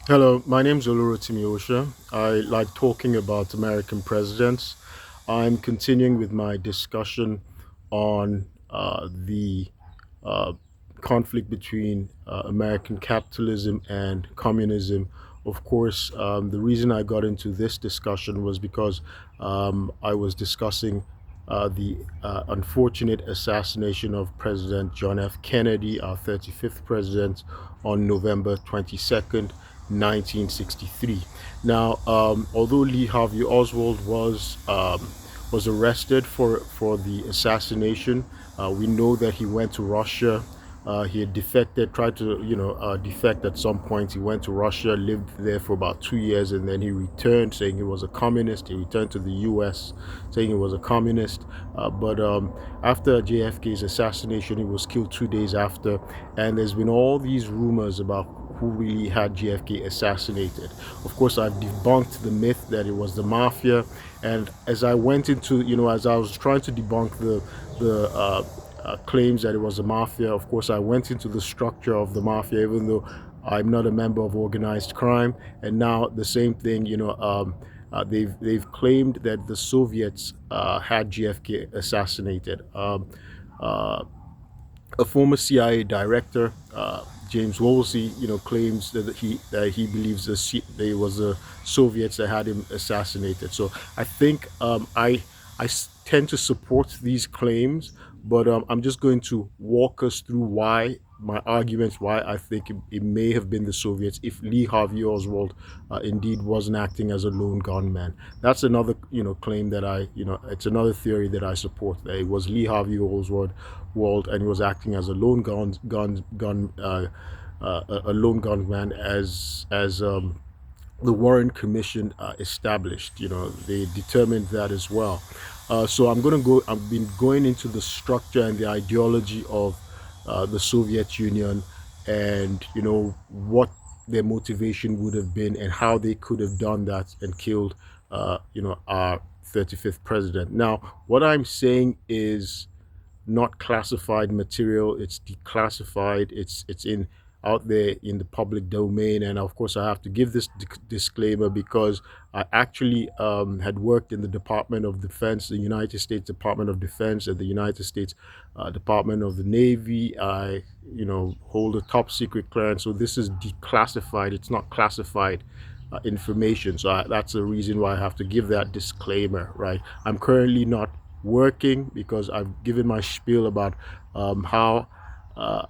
Hello, my name is Olurotimi Osha. I like talking about American presidents. I'm continuing with my discussion on the uh, conflict between American capitalism and communism. Of course, the reason I got into this discussion was because I was discussing the unfortunate assassination of President John F. Kennedy, our 35th president, on November 22nd, 1963. Now, although Lee Harvey Oswald was arrested for the assassination, we know that he went to Russia. He had defected, tried to, defect at some point. He went to Russia, lived there for about 2 years, and then he returned saying he was a communist. He returned to the U.S. saying he was a communist. But after JFK's assassination, he was killed 2 days after. And there's been all these rumors about who really had JFK assassinated. Of course, I've debunked the myth that it was the mafia. And as I went into, as I was trying to debunk the claims that it was the mafia, of course, I went into the structure of the mafia, even though I'm not a member of organized crime. And now the same thing, they've claimed that the Soviets had JFK assassinated. Uh, a former CIA director, James Woolsey, claims that he believes they was the Soviets that had him assassinated. So I think I tend to support these claims, but I'm just going to walk us through why my arguments why I think it may have been the Soviets if Lee Harvey Oswald indeed wasn't acting as a lone gunman. That's another claim that it's another theory that I support, that it was Lee Harvey Oswald and he was acting as a lone gun a lone gunman as the Warren Commission established. They determined that as well. So I'm going to go. I've been going into the structure and the ideology of the Soviet Union, and what their motivation would have been, and how they could have done that and killed, our 35th president. Now, what I'm saying is not classified material. It's declassified. It's in out there in the public domain. And of course, I have to give this disclaimer because I actually had worked in the Department of Defense, the United States Department of Defense, and the United States Department of the Navy. I hold a top secret clearance, so this is declassified. It's not classified information. So that's the reason why I have to give that disclaimer, right? I'm currently not working because I've given my spiel about how uh,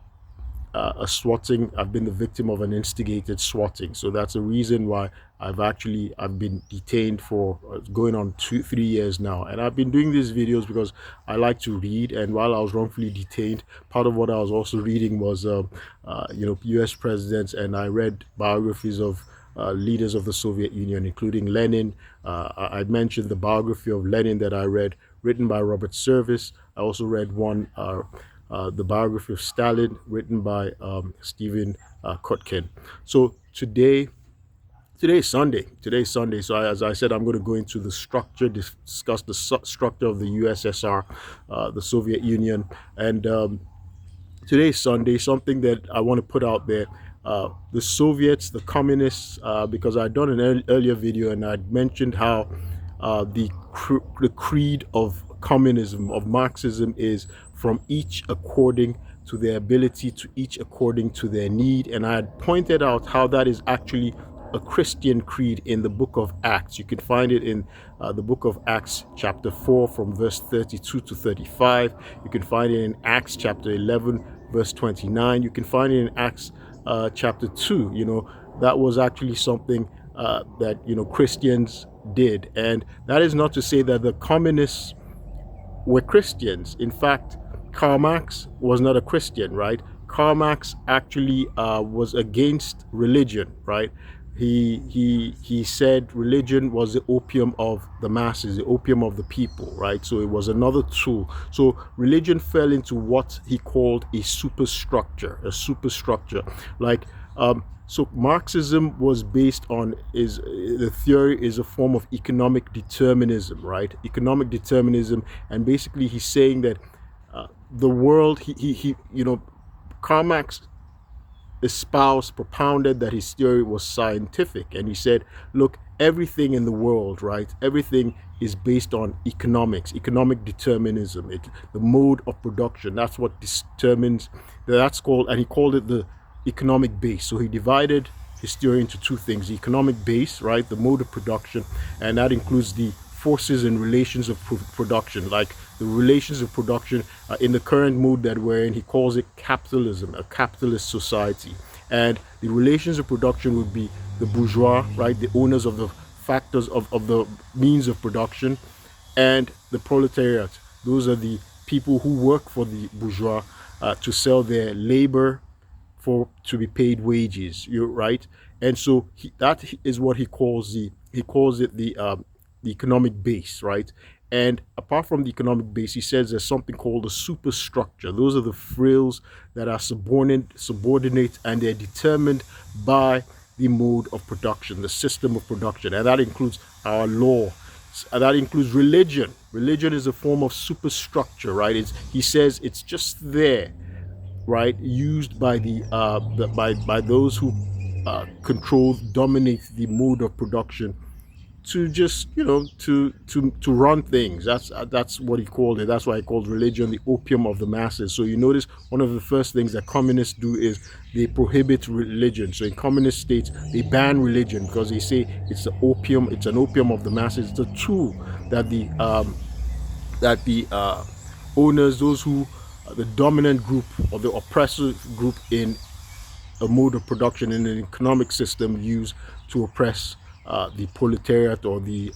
a swatting. I've been the victim of an instigated swatting, so that's a reason why I've been detained for going on 3 years now, and I've been doing these videos because I like to read. And while I was wrongfully detained, part of what I was also reading was U.S. presidents, and I read biographies of leaders of the Soviet Union, including Lenin. I mentioned the biography of Lenin that I read, written by Robert Service. I also read one, the biography of Stalin, written by Stephen Kotkin. So today is Sunday. Today's Sunday. So as I said, I'm going to go into the structure, discuss the structure of the USSR, the Soviet Union, and today's Sunday. Something that I want to put out there: the Soviets, the communists, because I'd done an earlier video and I'd mentioned how the creed of communism, of Marxism, is from each according to their ability, to each according to their need. And I had pointed out how that is actually a Christian creed in the book of Acts. You can find it in the book of Acts, chapter 4, from verse 32 to 35. You can find it in Acts, chapter 11, verse 29. You can find it in Acts, chapter 2. That was actually something that, Christians did. And that is not to say that the communists were Christians. In fact, Karl Marx was not a Christian, right? Karl Marx actually was against religion, right? He said religion was the opium of the masses, the opium of the people, right? So it was another tool. So religion fell into what he called a superstructure, like so Marxism was based on, is the theory is a form of economic determinism, right? Economic determinism, and basically he's saying that the world, he Karl Marx espoused, propounded that his theory was scientific. And he said, look, everything in the world, right? Everything is based on economics, economic determinism, the mode of production. That's what determines, that's called, and he called it the economic base. So he divided his theory into two things: the economic base, right? The mode of production, and that includes the forces and relations of production, like the relations of production in the current mood that we're in. He calls it capitalism, a capitalist society. And the relations of production would be the bourgeois, right, the owners of the factors of the means of production, and the proletariat. Those are the people who work for the bourgeois to sell their labor for to be paid wages. You're right, and so that is what he calls it the economic base, right? And apart from the economic base, he says there's something called a superstructure. Those are the frills that are subordinate, and they're determined by the mode of production, the system of production, and that includes our law. That includes religion. Religion is a form of superstructure, right? He says it's just there, right, used by by those who control, dominate the mode of production to just to run things. That's what he called it. That's why he called religion the opium of the masses. So you notice one of the first things that communists do is they prohibit religion. So in communist states they ban religion because they say it's the opium. It's an opium of the masses. It's a tool that the owners, those who the dominant group or the oppressive group in a mode of production in an economic system use to oppress the proletariat or the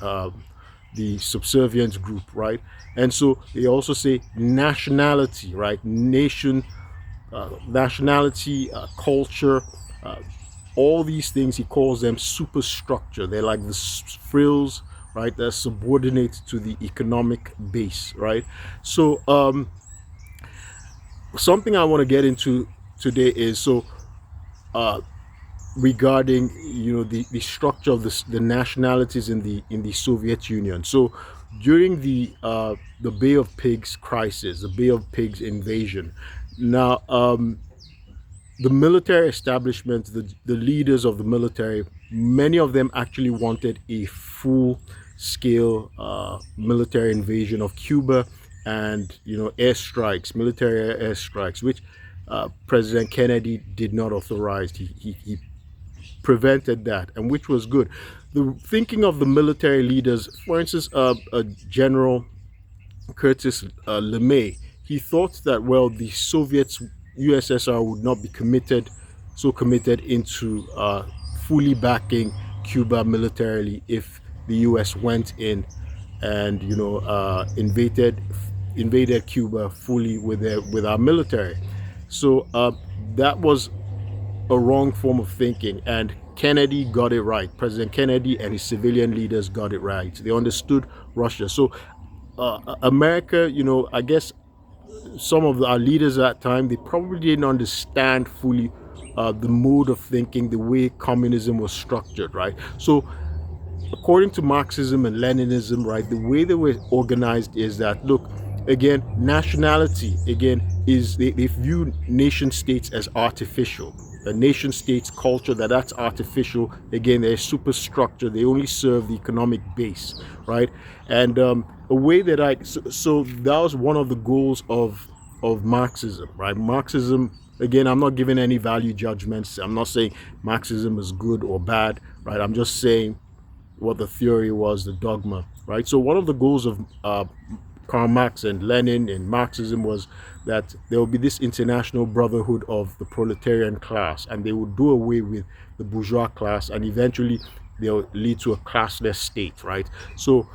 subservient group, right? And so they also say nationality, right? Nationality, culture, uh, all these things he calls them superstructure. They're like the frills, right? They're subordinate to the economic base, right? So something I want to get into today is uh, regarding the structure of the nationalities in the Soviet Union. So during the Bay of Pigs crisis, the Bay of Pigs invasion. Now, the military establishment, the leaders of the military, many of them actually wanted a full scale military invasion of Cuba, and airstrikes, military airstrikes, which President Kennedy did not authorize. He prevented that, and which was good. The thinking of the military leaders, for instance, General Curtis LeMay, he thought that, well, the Soviets, USSR, would not be committed into fully backing Cuba militarily if the US went in and invaded Cuba fully with our military. So that was a wrong form of thinking, and Kennedy got it right. President Kennedy and his civilian leaders got it right. They understood Russia. So America, I guess some of our leaders at that time, they probably didn't understand fully the mode of thinking, the way communism was structured, right? So according to Marxism and Leninism, right, the way they were organized is that, look, again, nationality, again, is they view nation states as artificial. A nation state's culture, that's artificial. Again, they're superstructure. They only serve the economic base, right? And a way that so that was one of the goals of Marxism, right? Marxism, again, I'm not giving any value judgments. I'm not saying Marxism is good or bad, right? I'm just saying what the theory was, the dogma, right? So one of the goals of Karl Marx and Lenin and Marxism was that there will be this international brotherhood of the proletarian class, and they would do away with the bourgeois class, and eventually they'll lead to a classless state, right? So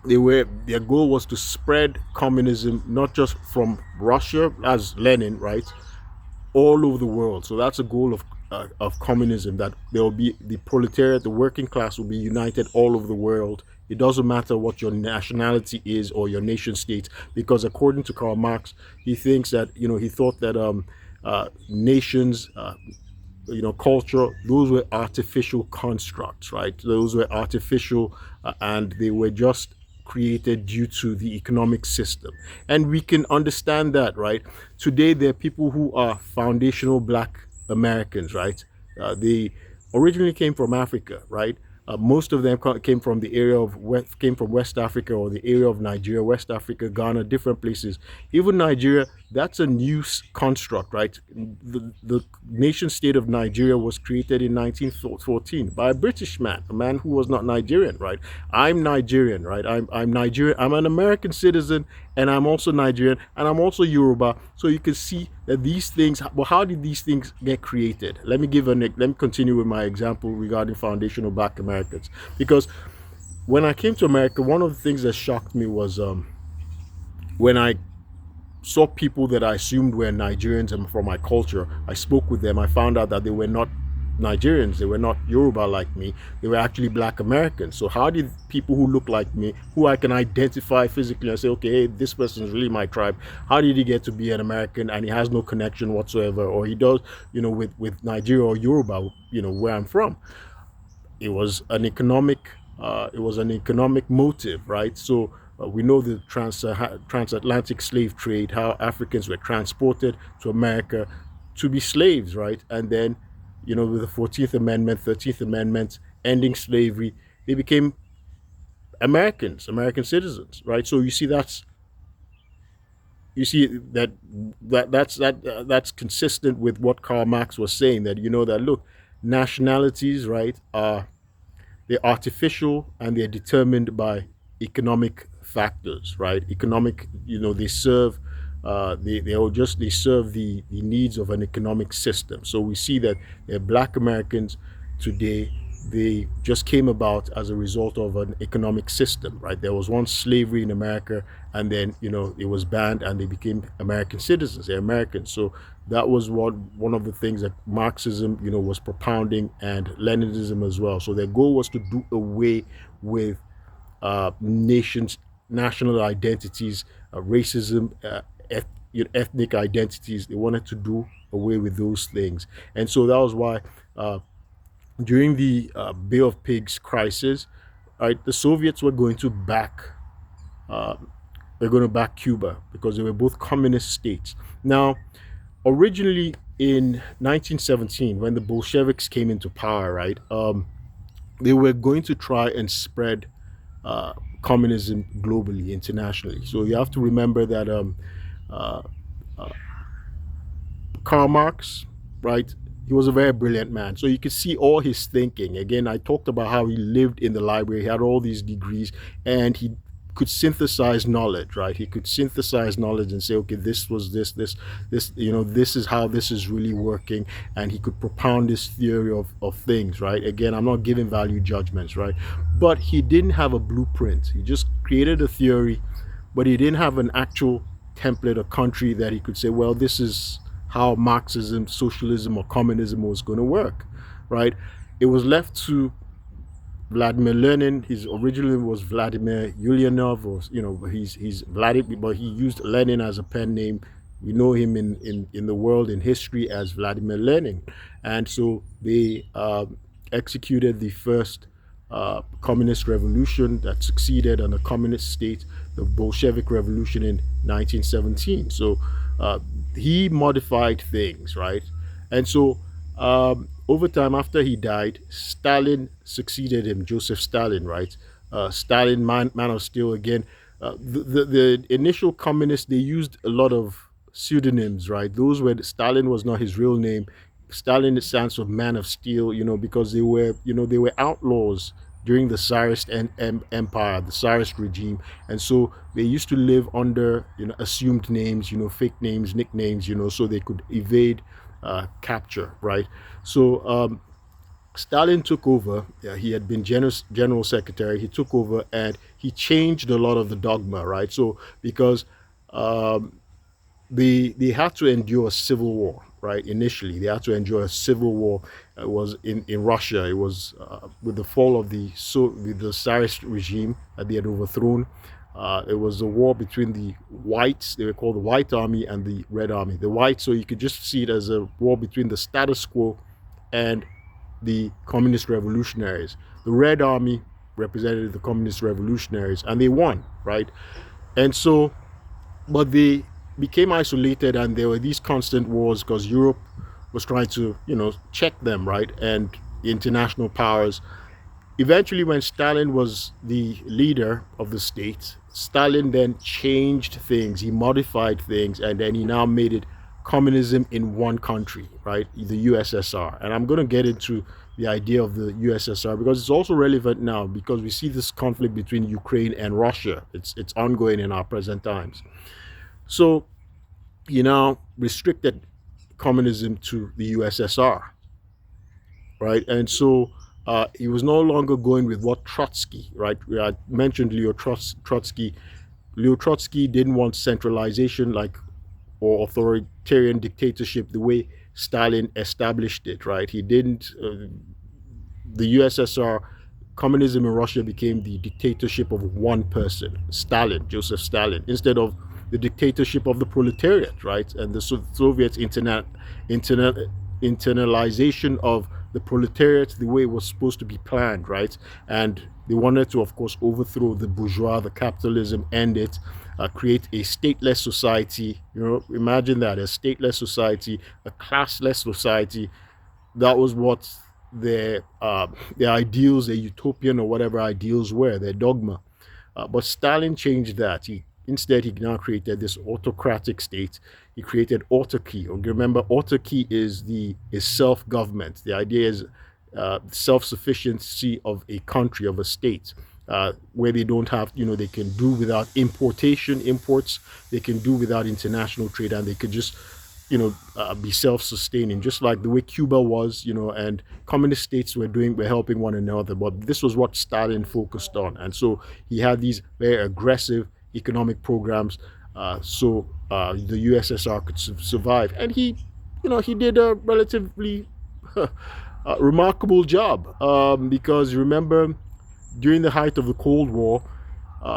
their goal was to spread communism not just from Russia, as Lenin, right, all over the world. So that's a goal of communism, that there will be the proletariat, the working class will be united all over the world. It doesn't matter what your nationality is or your nation state, because according to Karl Marx, he thinks that he thought that nations, culture, those were artificial constructs, right? Those were artificial, and they were just created due to the economic system. And we can understand that, right? Today, there are people who are foundational black Americans, right? They originally came from Africa, right? Most of them came from the area of came from West Africa or the area of Nigeria, West Africa, Ghana, different places. Even Nigeria, that's a new construct, right? The nation state of Nigeria was created in 1914 by a British man, a man who was not Nigerian, right? I'm Nigerian, right? I'm Nigerian. I'm an American citizen, and I'm also Nigerian, and I'm also Yoruba. So you can see that these things. Well, how did these things get created? Let me continue with my example regarding foundational Black Americans, because when I came to America, one of the things that shocked me was when I saw people that I assumed were Nigerians and from my culture. I spoke with them. I found out that they were not Nigerians. They were not Yoruba like me. They were actually Black Americans. So how did people who look like me, who I can identify physically and say, okay, hey, this person is really my tribe, how did he get to be an American and he has no connection whatsoever, or he does, with Nigeria or Yoruba, where I'm from? It was an economic motive, right? So we know the transatlantic slave trade, how Africans were transported to America to be slaves, right? And then, with the 14th Amendment, 13th Amendment, ending slavery, they became Americans, American citizens, right? So you see that's consistent with what Karl Marx was saying, that that look, nationalities, right, are they're artificial and they're determined by economic factors, right? Economic, they serve, they serve the needs of an economic system. So we see that Black Americans today, they just came about as a result of an economic system, right? There was once slavery in America, and then it was banned, and they became American citizens. They're Americans. So that was one of the things that Marxism, was propounding, and Leninism as well. So their goal was to do away with nations, national identities, racism, ethnic identities. They wanted to do away with those things, and so that was why during the Bay of Pigs crisis, right, the Soviets were going to back uh, they're going to back Cuba because they were both communist states. Now, originally in 1917, when the Bolsheviks came into power, right, they were going to try and spread uh, communism globally, internationally. So you have to remember that uh, Karl Marx, right? He was a very brilliant man. So you could see all his thinking. Again, I talked about how he lived in the library. He had all these degrees, and he could synthesize knowledge, right? He could synthesize knowledge and say, okay, this was this, this is how this is really working. And he could propound this theory of things, right? Again, I'm not giving value judgments, right? But he didn't have a blueprint. He just created a theory, but he didn't have an actual template or country that he could say, well, this is how Marxism, socialism, or communism was going to work, right? It was left to Vladimir Lenin. His originally was Vladimir Ulyanov, or he's Vladimir, but he used Lenin as a pen name. We know him in the world, in history, as Vladimir Lenin, and so they executed the first communist revolution that succeeded on a communist state, the Bolshevik Revolution in 1917. So he modified things, right? And so over time, after he died, Stalin succeeded him, Joseph Stalin, right? Stalin, man of steel again. The initial communists, they used a lot of pseudonyms, right? Those were, Stalin was not his real name. Stalin stands for man of steel, because they were outlaws during the Tsarist empire, the Tsarist regime, and so they used to live under assumed names, fake names, nicknames, so they could evade capture, right? So Stalin took over. Yeah, he had been general secretary. He took over and he changed a lot of the dogma, right? So because they had to endure a civil war, right? Initially, they had to endure a civil war. It was in Russia. It was with the fall of the Tsarist regime that they had overthrown. It was a war between the whites, they were called the White Army, and the Red Army. The white, so you could just see it as a war between the status quo and the communist revolutionaries. The Red Army represented the communist revolutionaries, and they won, right? And so, but they became isolated, and there were these constant wars because Europe was trying to, check them, right? And the international powers. Eventually, when Stalin was the leader of the state, Stalin then changed things, he modified things, and then he now made it communism in one country, right? The USSR. And I'm going to get into the idea of the USSR because it's also relevant now because we see this conflict between Ukraine and Russia. It's ongoing in our present times. So he now restricted communism to the USSR, right? And so he was no longer going with what Trotsky, right? I mentioned Trotsky. Leo Trotsky didn't want centralization, like, or authoritarian dictatorship the way Stalin established it, right? He didn't. The USSR, communism in Russia became the dictatorship of one person, Stalin, Joseph Stalin, instead of the dictatorship of the proletariat, right? And the Soviets interna- internalization of the proletariat the way it was supposed to be planned, right? And they wanted to, of course, overthrow the bourgeois, the capitalism, end it, create a stateless society. Imagine that, a stateless society, a classless society. That was what their ideals, their utopian or whatever ideals were, their dogma. But Stalin changed that. Instead, he now created this autocratic state. He created autarky. Or remember, autarky is self-government. The idea is self-sufficiency of a country, of a state, where they don't have, they can do without imports. They can do without international trade, and they could just be self-sustaining, just like the way Cuba was, and communist states were helping one another. But this was what Stalin focused on, and so he had these very aggressive economic programs, the USSR could survive, and he did a relatively remarkable job, because remember during the height of the Cold War,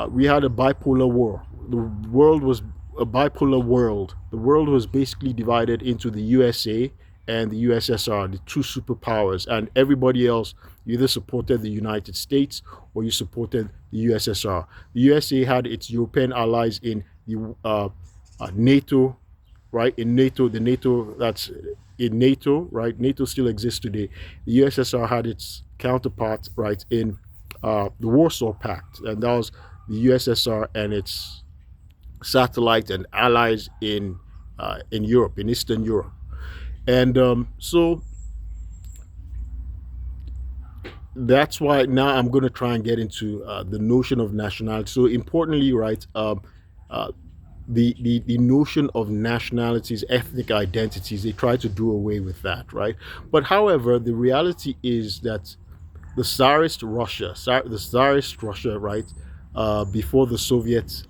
we had a bipolar war. The world was a bipolar world. The world was basically divided into the USA and the USSR, the two superpowers, and everybody else either supported the United States or you supported the USSR. The USA had its European allies in the NATO, right? In NATO, the NATO that's in NATO, right? NATO still exists today. The USSR had its counterpart, right, in the Warsaw Pact, and that was the USSR and its satellites and allies in Europe, in Eastern Europe. And so that's why now I'm going to try and get into the notion of nationality. So importantly, right, the notion of nationalities, ethnic identities, they try to do away with that, right? But however, the reality is that the Tsarist Russia, right, before the Soviet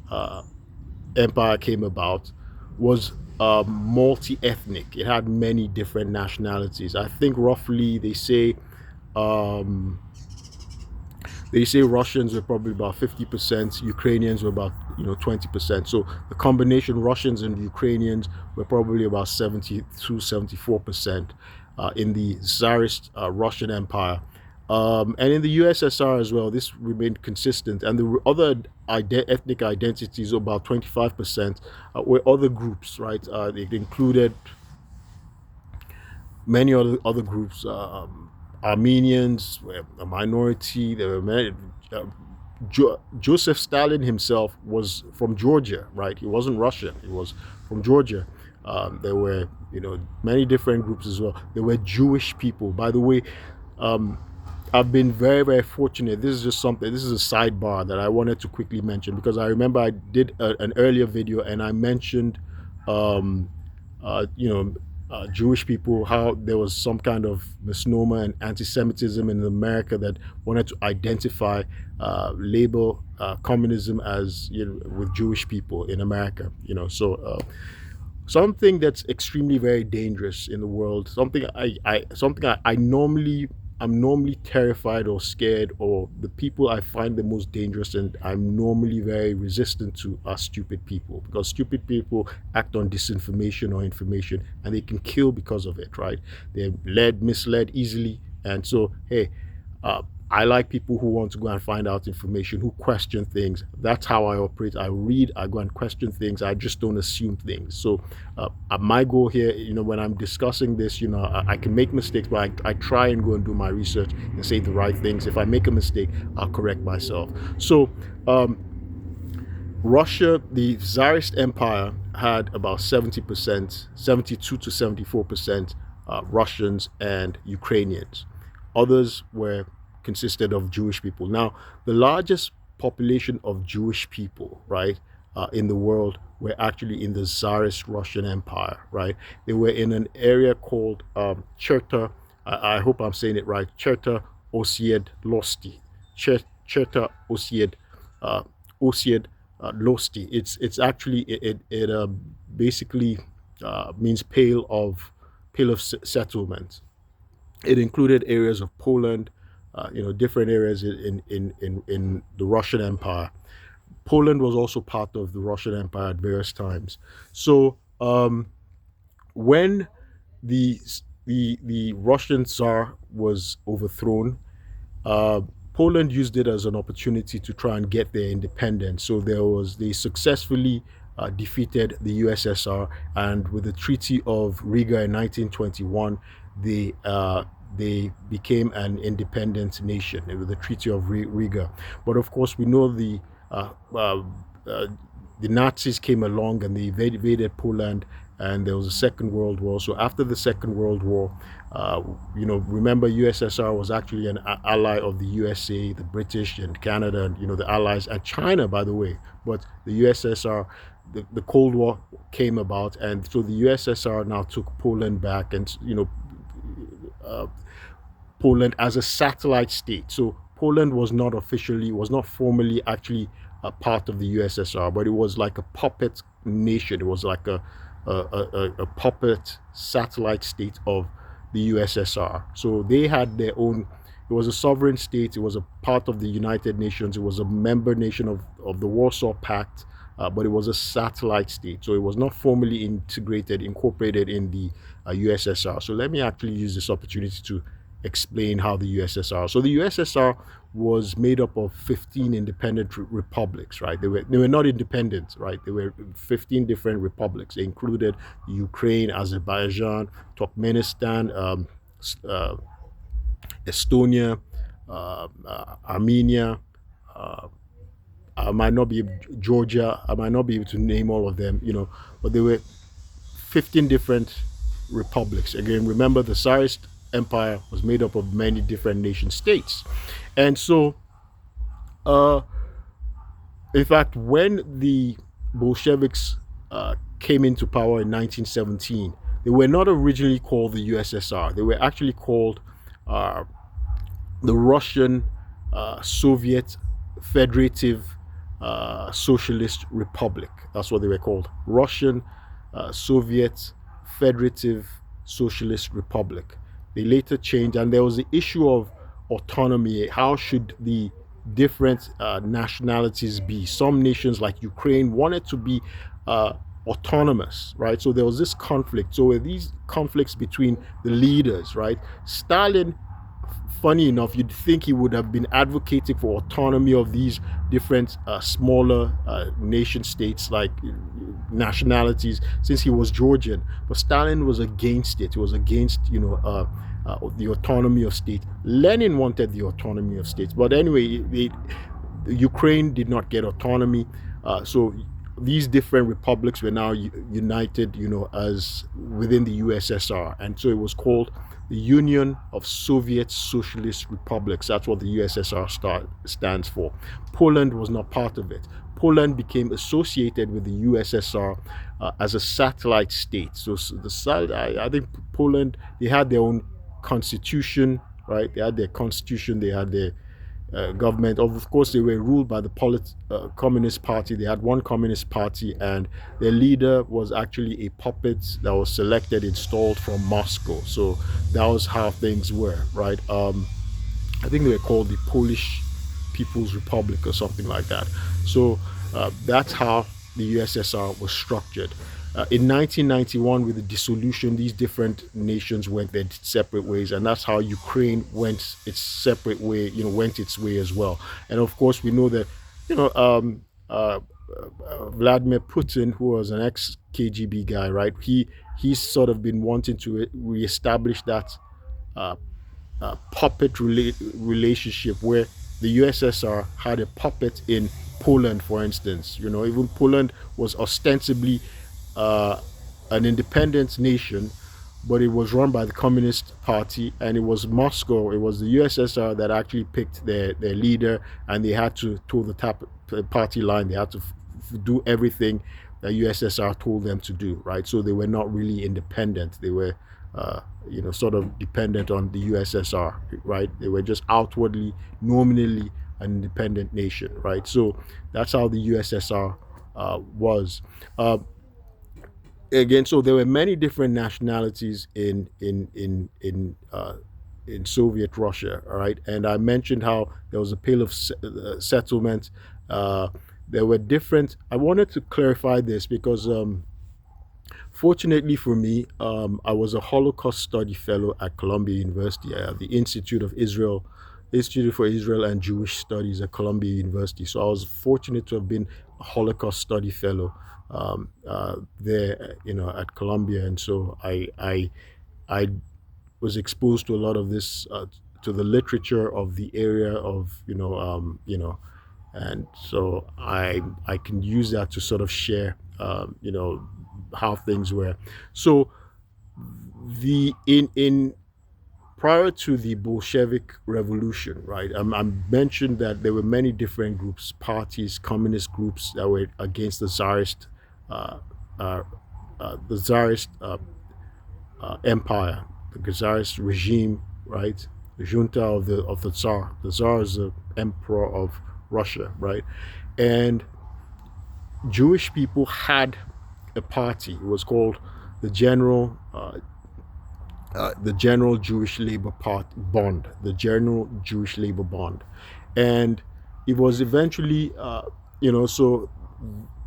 empire came about, was multi-ethnic. It had many different nationalities. I think roughly um, they say Russians were probably about 50%, Ukrainians were about 20%. So the combination Russians and Ukrainians were probably about 72, 74% in the Tsarist Russian Empire. And in the USSR as well, this remained consistent. And the other ethnic identities, about 25%, were other groups, right? They included many other groups. Armenians were a minority. There were many. Joseph Stalin himself was from Georgia, right? He wasn't Russian. He was from Georgia. There were, many different groups as well. There were Jewish people. By the way, um, I've been very, very fortunate. This is just something, this is a sidebar that I wanted to quickly mention because I remember I did an earlier video and I mentioned, um, uh, you know, Jewish people, how there was some kind of misnomer and anti Semitism in America that wanted to identify, label communism as, with Jewish people in America, something that's extremely very dangerous in the world, I'm normally terrified or scared, or the people I find the most dangerous and I'm normally very resistant to are stupid people, because stupid people act on disinformation or information and they can kill because of it, right? They're misled easily. And so, hey, I like people who want to go and find out information, who question things. That's how I operate. I read, I go and question things. I just don't assume things. So my goal here, when I'm discussing this, I can make mistakes, but I try and go and do my research and say the right things. If I make a mistake, I'll correct myself. So um, Russia, the Tsarist Empire, had about 70%, 72 to 74% Russians and Ukrainians. Others were consisted of Jewish people. Now, the largest population of Jewish people, right, in the world were actually in the Tsarist Russian Empire, right? They were in an area called Cherta. I hope I'm saying it right. Cherta Osied Losti. Cherta Osied uh, Osied Losti. It's actually it basically means pale of settlement. It included areas of Poland, different areas in the Russian Empire. Poland was also part of the Russian Empire at various times. So when the the Russian Tsar was overthrown, uh, Poland used it as an opportunity to try and get their independence. So they successfully defeated the USSR, and with the Treaty of Riga in 1921, they became an independent nation with the Treaty of Riga. But of course, we know uh, uh, uh, the Nazis came along and they invaded Poland, and there was a Second World War. So after the Second World War, remember USSR was actually an ally of the USA, the British, and Canada, and the Allies, and China, by the way. But the USSR, the Cold War came about, and so the USSR now took Poland back, and uh, Poland as a satellite state. So Poland was not formally actually a part of the USSR, but it was like a puppet nation. It was like a puppet satellite state of the USSR. So they had their own. It was a sovereign state. It was a part of the United Nations. It was a member nation of the Warsaw Pact, but it was a satellite state. So it was not formally incorporated in the USSR. So let me actually use this opportunity to explain how the USSR. So the USSR was made up of 15 independent republics, right? They were not independent, right? They were 15 different republics. They included Ukraine, Azerbaijan, Turkmenistan, uh, Estonia, Armenia. Uh, I might not be Georgia. I might not be able to name all of them, but there were 15 different republics. Again, remember the Tsarist Empire was made up of many different nation states. And so, uh, in fact, when the Bolsheviks came into power in 1917, they were not originally called the USSR. They were actually called uh, the Russian Soviet Federative Socialist Republic. That's what they were called. Russian Soviet Federative Socialist Republic. They later changed, and there was the issue of autonomy. How should the different nationalities be? Some nations, like Ukraine, wanted to be autonomous, right? So there was this conflict. So these conflicts between the leaders, right? Stalin, funny enough, you'd think he would have been advocating for autonomy of these different smaller nation states, like nationalities, since he was Georgian. But Stalin was against it. He was against, the autonomy of states. Lenin wanted the autonomy of states. But anyway, Ukraine did not get autonomy. So these different republics were now united, as within the USSR. And so it was called the Union of Soviet Socialist Republics. That's what the USSR stands for. Poland was not part of it. Poland became associated with the USSR as a satellite state. So I think Poland, they had their own constitution, right? They had their constitution, they had their government. Of course, they were ruled by the Communist Party. They had one Communist Party, and their leader was actually a puppet that was selected, installed from Moscow. So that was how things were, right? I think they were called the Polish People's Republic or something like that. So that's how the USSR was structured. In 1991, with the dissolution, these different nations went their separate ways, and that's how Ukraine went its separate way. Went its way as well. And of course, we know that you know Vladimir Putin, who was an ex KGB guy, right? He's sort of been wanting to reestablish that uh, puppet relationship where the USSR had a puppet in Poland, for instance. Even Poland was ostensibly uh, an independent nation, but it was run by the Communist Party, and it was Moscow, it was the USSR that actually picked their leader, and they had to toe the party line. They had to do everything that USSR told them to do, right? So they were not really independent. They were, sort of dependent on the USSR, right? They were just outwardly, nominally an independent nation, right? So that's how the USSR was. Uh, Again, so there were many different nationalities in Soviet Russia, all right. And I mentioned how there was a pale of settlement. Uh, there were different. I wanted to clarify this because, fortunately for me, I was a Holocaust study fellow at Columbia University, the Institute for Israel and Jewish Studies at Columbia University. So I was fortunate to have been a Holocaust study fellow there, at Columbia, and so I was exposed to a lot of this, to the literature of the area of, and so I can use that to sort of share, how things were. So the in prior to the Bolshevik Revolution, right? I mentioned that there were many different groups, parties, communist groups that were against uh, uh, the Tsarist empire, the Tsarist regime, right? The junta of the Tsar. The Tsar is the emperor of Russia, right? And Jewish people had a party. It was called the General Jewish Labor Bond, the General Jewish Labor Bond, and it was eventually, so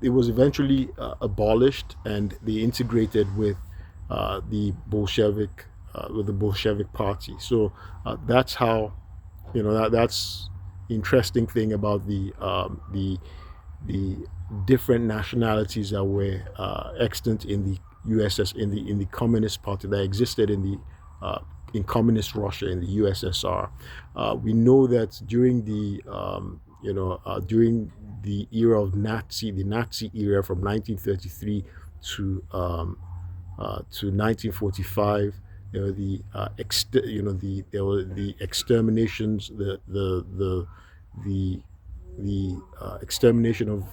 it was eventually abolished, and they integrated with the Bolshevik Party. So that's how, that's interesting thing about the different nationalities that were extant in the USS in the Communist Party that existed in communist Russia in the USSR. We know that during the era of the Nazi era from 1933 to 1945. There were there were the exterminations, the extermination of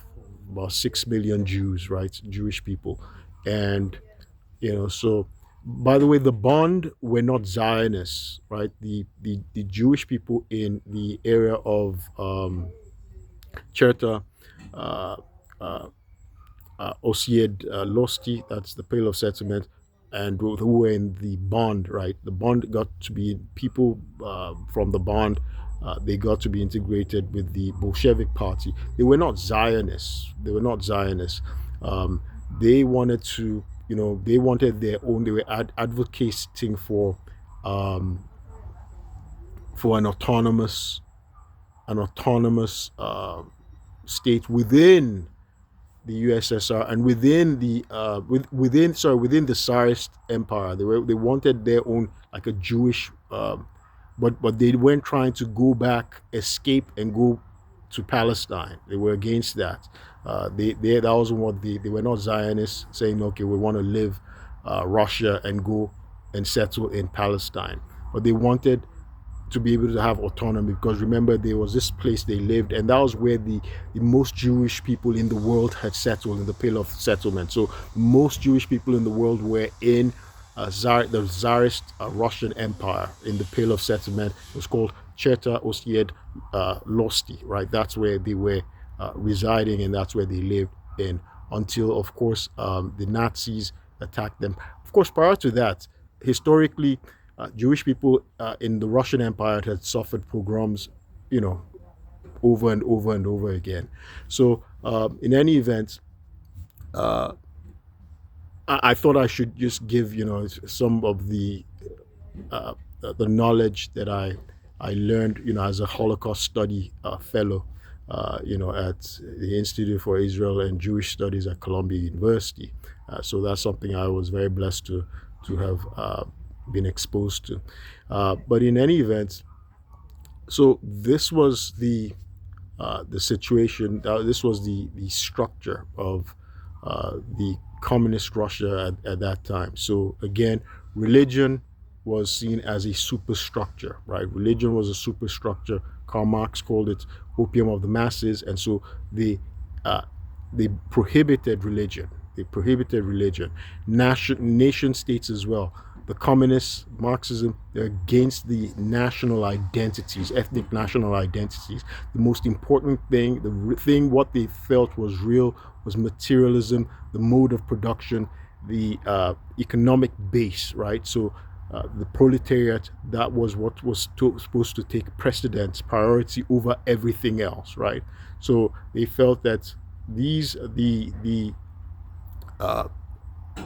about 6 million Jews, right? Jewish people, and so. By the way, the Bond were not Zionists, right? The Jewish people in the area of Cherta, uh, uh, Osied Losti, that's the Pale of Settlement, and who were in the Bond, right? The Bond got to be people from the Bond. They got to be integrated with the Bolshevik Party. They were not Zionists. They were not Zionists. Um, they wanted to, they wanted their own. They were advocating um, for an autonomous state within the USSR and within the Tsarist Empire. They wanted their own, like a Jewish, but they weren't trying to go back, escape, and go to Palestine. They were against that. They that wasn't what they were not Zionists saying, okay, we want to live Russia and go and settle in Palestine, but they wanted to be able to have autonomy, because remember, there was this place they lived, and that was where the most Jewish people in the world had settled, in the Pale of Settlement. So most Jewish people in the world were in the Tsarist Russian Empire in the Pale of Settlement. It was called Cherta Osied Losti, right? That's where they were residing, and that's where they lived in until, of course, the Nazis attacked them. Of course, prior to that, historically, Jewish people in the Russian Empire had suffered pogroms, you know, over and over and over again. So, in any event, I thought I should just give some of uh, the knowledge that I learned as a Holocaust study fellow at the Institute for Israel and Jewish Studies at Columbia University. So that's something I was very blessed to have been exposed to. But in any event, so this was the situation. This was the structure of the communist Russia at that time. So again, religion was seen as a superstructure, right? Religion was a superstructure. Karl Marx called it opium of the masses, and so they uh, they prohibited religion. They prohibited religion. Nation states as well. The communists, Marxism, they're against the national identities, ethnic national identities. The most important thing, what they felt was real, was materialism, the mode of production, the economic base, right? So the proletariat, that was what was supposed to take precedence, priority over everything else, right? So they felt that these uh,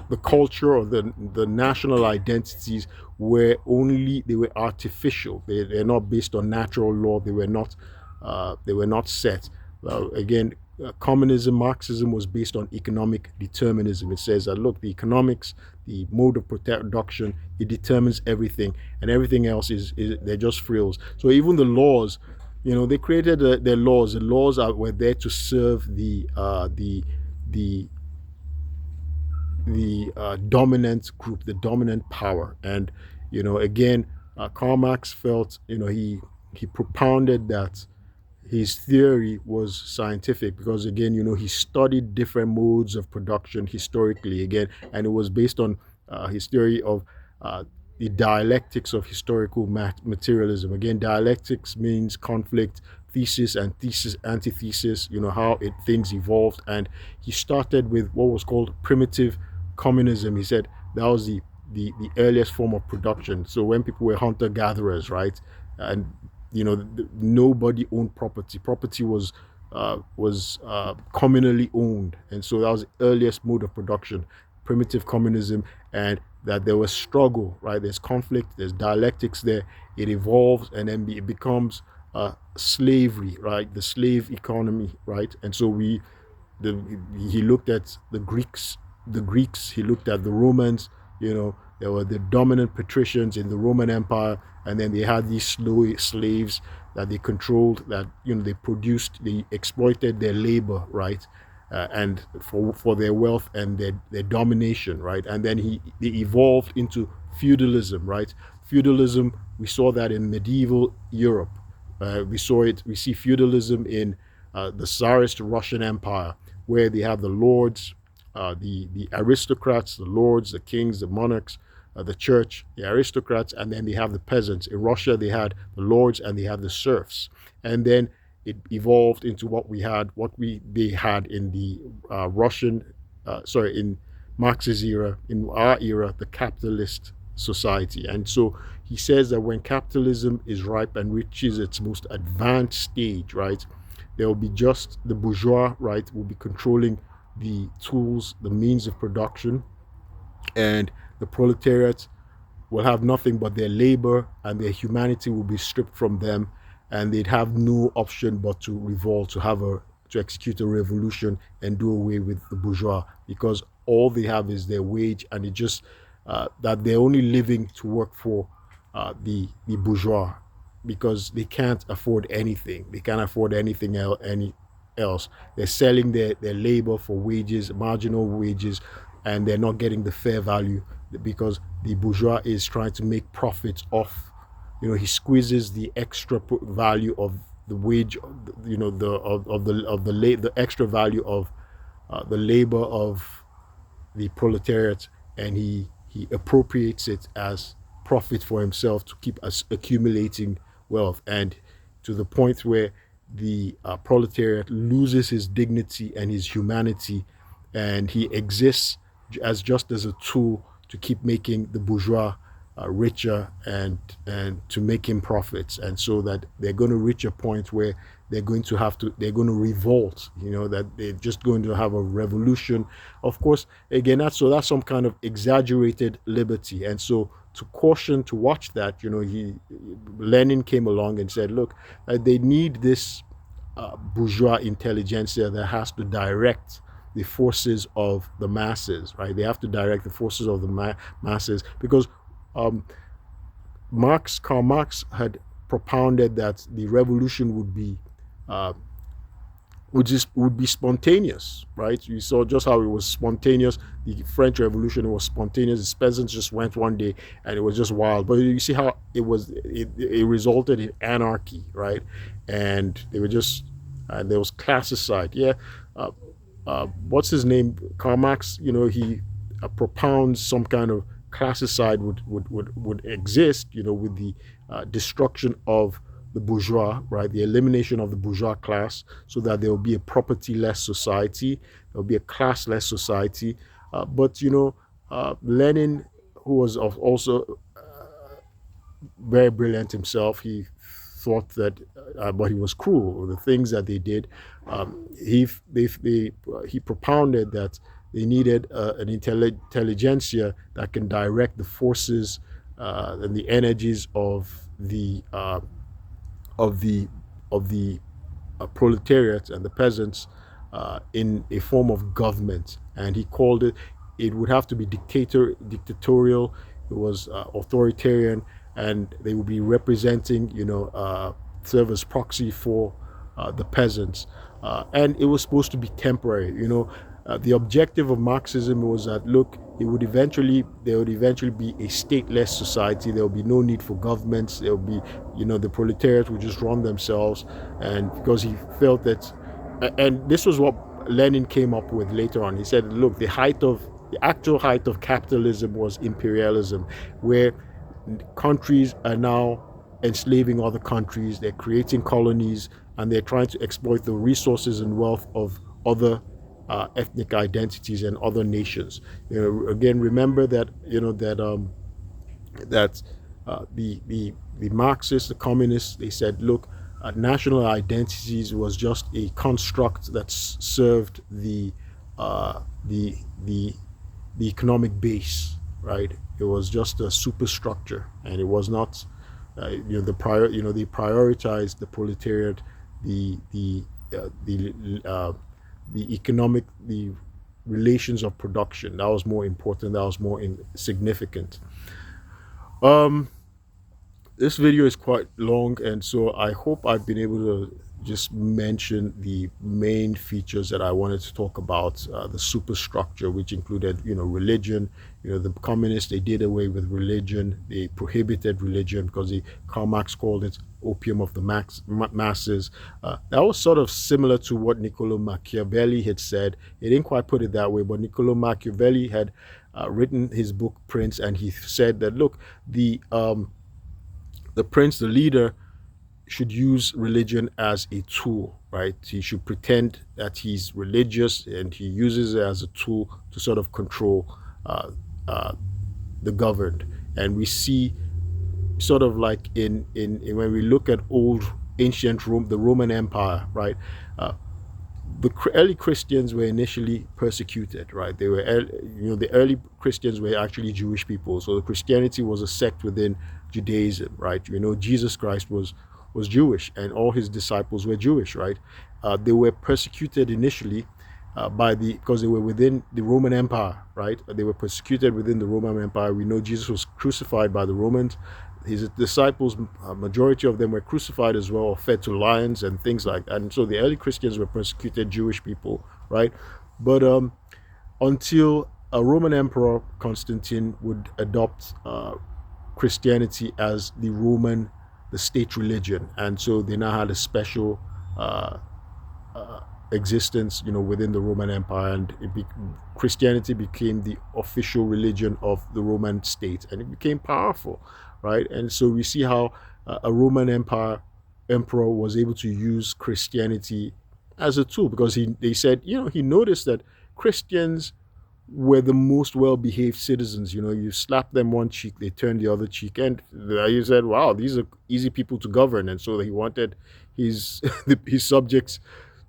the culture or the national identities they were artificial. They're not based on natural law. They were not set. Again, communism, Marxism was based on economic determinism. It says that look, the economics, the mode of production, it determines everything, and everything else is they're just frills. So even the laws, they created their laws. The laws were there to serve the dominant group, the dominant power. And again, Karl Marx felt, he propounded that his theory was scientific because again, he studied different modes of production historically again, and it was based on his theory of uh, the dialectics of historical materialism. Again, dialectics means conflict, thesis and thesis, antithesis, how things evolved. And he started with what was called primitive communism. He said that was the earliest form of production. So when people were hunter gatherers, right, and nobody owned property. Property was communally owned, and so that was the earliest mode of production, primitive communism. And that there was struggle, right? There's conflict, there's dialectics there. It evolves, and then it becomes slavery, right? The slave economy, right? And so the he looked at the Greeks, he looked at the Romans. There were the dominant patricians in the Roman Empire, and then they had these slaves that they controlled, that they produced, they exploited their labor, right? And for their wealth and their domination, right? And then they evolved into feudalism, right? Feudalism, we saw that in medieval Europe. We see feudalism in the Tsarist Russian Empire, where they have the lords, the aristocrats, the lords, the kings, the monarchs, the church, the aristocrats, and then they have the peasants. In Russia, they had the lords and they had the serfs. And then it evolved into they had in the in Marx's era, in our era, the capitalist society. And so he says that when capitalism is ripe and reaches its most advanced stage, right, there will be just the bourgeois, right, will be controlling the tools, the means of production, and the proletariat will have nothing but their labor, and their humanity will be stripped from them, and they'd have no option but to revolt, to execute a revolution and do away with the bourgeois, because all they have is their wage, and it just that they're only living to work for the bourgeois, because they can't afford anything. They can't afford anything else. They're selling their labor for wages, marginal wages, and they're not getting the fair value, because the bourgeois is trying to make profits off. He squeezes the extra value of the wage, the extra value of the labor of the proletariat, and he appropriates it as profit for himself to keep accumulating wealth, and to the point where the proletariat loses his dignity and his humanity, and he exists as just as a tool to keep making the bourgeois richer and to make him profits, and so that they're going to reach a point where they're going to revolt, that they're just going to have a revolution. Of course, again, that's some kind of exaggerated liberty. And so to caution, to watch that, Lenin came along and said, look, they need this bourgeois intelligentsia that has to direct the forces of the masses, right? They have to direct the forces of the masses, because um, Karl Marx had propounded that the revolution uh, would be spontaneous, right? You saw just how it was spontaneous. The French Revolution was spontaneous. The peasants just went one day, and it was just wild. But you see how it resulted in anarchy, right? And they were just there was classicide. Yeah, uh, what's his name? Karl Marx. He propounds some kind of classicide would exist. With the destruction of the bourgeois, right? The elimination of the bourgeois class, so that there will be a property-less society, there will be a class-less society. But Lenin, who was also very brilliant himself, he thought that, but he was cruel. The things that they did, he propounded that they needed an intelligentsia that can direct the forces and the energies of the of the proletariat and the peasants in a form of government. And he called it would have to be dictatorial. It was authoritarian, and they would be representing, serve as proxy for the peasants. And it was supposed to be temporary. The objective of Marxism was that, look, there would eventually be a stateless society. There will be no need for governments. There will be, the proletariat would just run themselves. And because he felt that, and this was what Lenin came up with later on. He said, look, the actual height of capitalism was imperialism, where countries are now enslaving other countries. They're creating colonies, and they're trying to exploit the resources and wealth of other ethnic identities and other nations. Again, remember that the Marxists, the communists, they said, look, national identities was just a construct that served uh, the the the economic base, right? It was just a superstructure, and it was not. They prioritized the proletariat, the the uh, the uh, the relations of production. That was more important. That was more significant. Um, this video is quite long, and so I hope I've been able to just mention the main features that I wanted to talk about. The superstructure, which included, religion. The communists, they did away with religion. They prohibited religion because Karl Marx called it opium of the masses. That was sort of similar to what Niccolo Machiavelli had said. He didn't quite put it that way, but Niccolo Machiavelli had written his book Prince, and he said that, look, the prince, the leader, should use religion as a tool, right? He should pretend that he's religious, and he uses it as a tool to sort of control uh, uh, the governed. And we see sort of like in when we look at old ancient Rome, the Roman Empire, right? Uh, the early Christians were initially persecuted, right? The early Christians were actually Jewish people. So Christianity was a sect within Judaism, right? Jesus Christ was Jewish, and all his disciples were Jewish, right? They were persecuted initially because they were within the Roman Empire, right? They were persecuted within the Roman Empire. We know Jesus was crucified by the Romans. His disciples, a majority of them were crucified as well, or fed to lions and things like that. And so the early Christians were persecuted Jewish people, right? But until a Roman emperor, Constantine, would adopt Christianity as the state religion, and so they now had a special existence, within the Roman Empire, and Christianity became the official religion of the Roman state, and it became powerful, right? And so we see how a Roman Empire emperor was able to use Christianity as a tool, because they said, he noticed that Christians were the most well-behaved citizens. You slap them one cheek, they turn the other cheek, and he said, "Wow, these are easy people to govern." And so he wanted his his subjects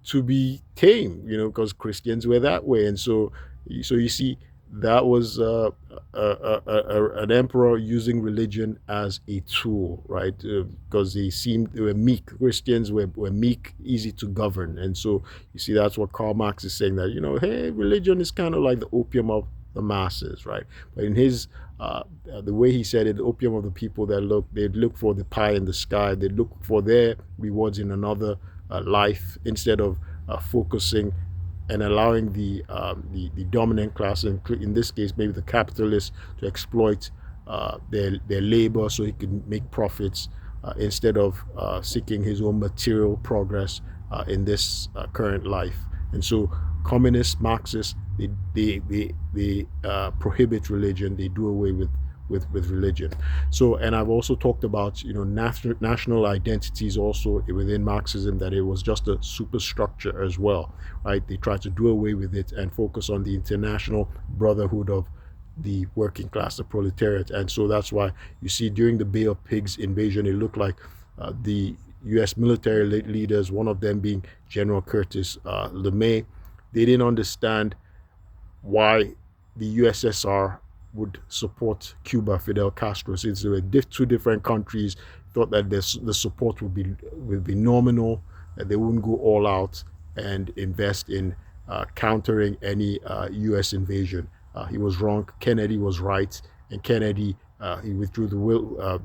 to be tame, because Christians were that way. And so you see, that was an emperor using religion as a tool, right? Because they were meek. Christians were meek, easy to govern. And so you see, that's what Karl Marx is saying, that, hey, religion is kind of like the opium of the masses, right? But in his the way he said it, the opium of the people, they'd look for the pie in the sky, they'd look for their rewards in another life, instead of focusing and allowing the dominant class, in this case maybe the capitalists, to exploit their labor so he could make profits, instead of seeking his own material progress in this current life. And so communists, Marxists, they prohibit religion. They do away with religion. So, and I've also talked about, national identities also within Marxism, that it was just a superstructure as well, right? They try to do away with it and focus on the international brotherhood of the working class, the proletariat. And so that's why you see, during the Bay of Pigs invasion, it looked like the U.S. military leaders, one of them being General Curtis LeMay, they didn't understand why the USSR would support Cuba, Fidel Castro, since they were two different countries. Thought that the support would be nominal, that they wouldn't go all out and invest in countering any U.S. invasion. He was wrong. Kennedy was right, and Kennedy, he withdrew the will.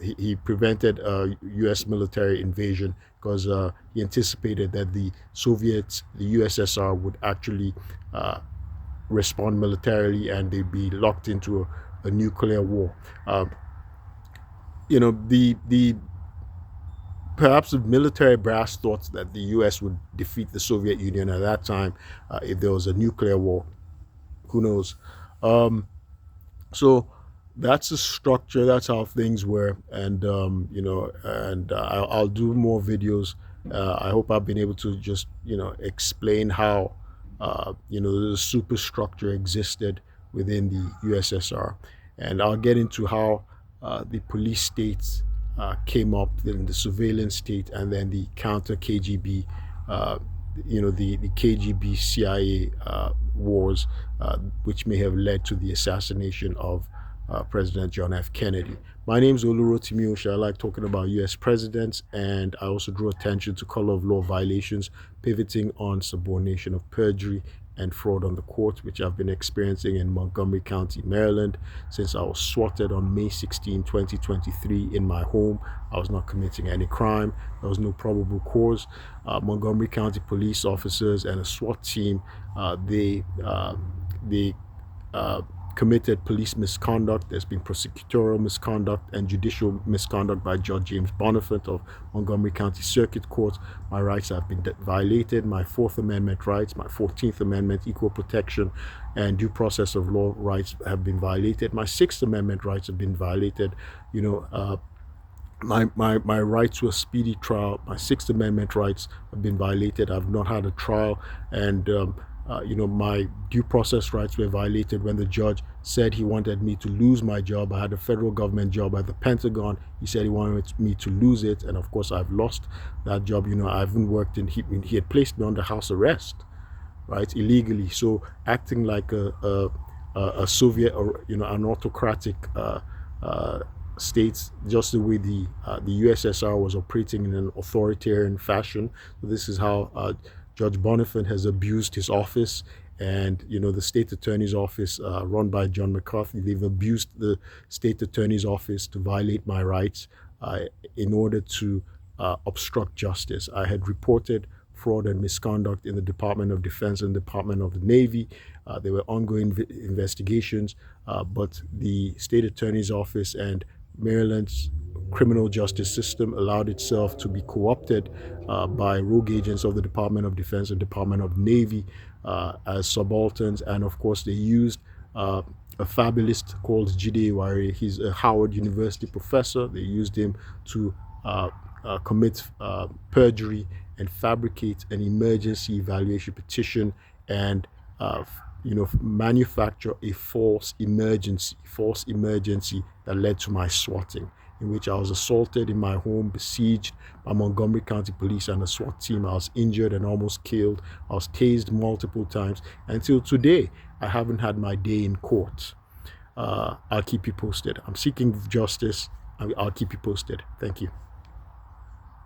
He prevented U.S. military invasion because he anticipated that the USSR would actually respond militarily, and they'd be locked into a nuclear war. The perhaps the military brass thought that the U.S. would defeat the Soviet Union at that time if there was a nuclear war. Who knows? So that's the structure. That's how things were, and I'll do more videos. I hope I've been able to just explain how the superstructure existed within the USSR, and I'll get into how the police states came up, then the surveillance state, and then the counter KGB, the KGB CIA wars, which may have led to the assassination of President John F. Kennedy. My name is Olurotimi Osha. I like talking about U.S. presidents, and I also draw attention to color of law violations, pivoting on subordination of perjury and fraud on the court, which I've been experiencing in Montgomery County, Maryland, since I was swatted on May 16, 2023 in my home. I was not committing any crime. There was no probable cause. Montgomery County police officers and a SWAT team, they committed police misconduct. There's been prosecutorial misconduct and judicial misconduct by Judge James Bonifant of Montgomery County Circuit Court. My rights have been violated. My Fourth Amendment rights, my 14th Amendment, equal protection and due process of law rights have been violated. My Sixth Amendment rights have been violated. My right to a speedy trial, my Sixth Amendment rights have been violated. I've not had a trial, and my due process rights were violated when the judge said he wanted me to lose my job. I had a federal government job at the Pentagon. He said he wanted me to lose it, and of course I've lost that job. I haven't worked in. He had placed me under house arrest, right, illegally. So acting like a Soviet, or an autocratic states, just the way the USSR was operating in an authoritarian fashion. So this is how Judge Bonifant has abused his office, and the state attorney's office run by John McCarthy. They've abused the state attorney's office to violate my rights in order to obstruct justice. I had reported fraud and misconduct in the Department of Defense and Department of the Navy. There were ongoing investigations, but the state attorney's office and Maryland's criminal justice system allowed itself to be co-opted by rogue agents of the Department of Defense and Department of Navy as subalterns. And of course, they used a fabulist called Jide Wari. He's a Howard University professor. They used him to commit perjury and fabricate an emergency evaluation petition and manufacture a false emergency that led to my swatting, in which I was assaulted in my home, besieged by Montgomery County Police and a SWAT team. I was injured and almost killed. I was tased multiple times. Until today, I haven't had my day in court. I'll keep you posted. I'm seeking justice. I'll keep you posted. Thank you.